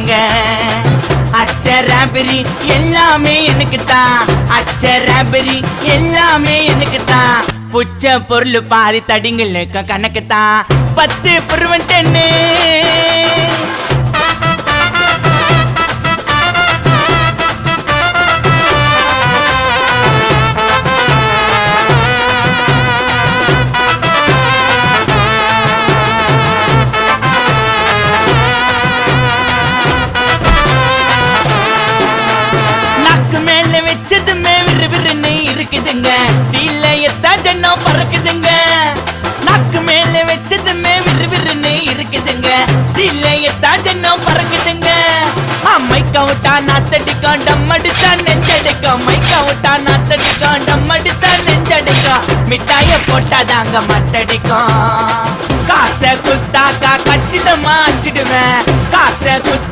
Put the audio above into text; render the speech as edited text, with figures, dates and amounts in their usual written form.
தாங்க. அச்சராபரி எல்லாமே எனக்கு தான், அச்சராபரி எல்லாமே எனக்கு தான். புச்ச பொருள் பாதி தடிங்களுக்கு கணக்கு தான், 10 புருவன் 10. வச்சதுமே விறுவிறுன்னு இருக்குதுங்க, டீல எத்தா ஜன்னம் பறக்குதுங்க. நாக்கு மேல வச்சதுமே விறுவிறுன்னு இருக்குதுங்க, டீல எத்தா ஜன்னம் பறக்குதுங்க. மைக்க விட்டா நாத்தடிக்கும், டம் அடிச்சா நெஞ்சடிக்கும். மைக்க விட்டா நாத்தடிக்கும், டம் அடிச்சா நெஞ்சடிக்கும். மிட்டாய போட்டாதாங்க மட்டடிக்கும். காசை குத்தாக்கா கச்சிதமா அச்சிடுவேன், காசை குத்தா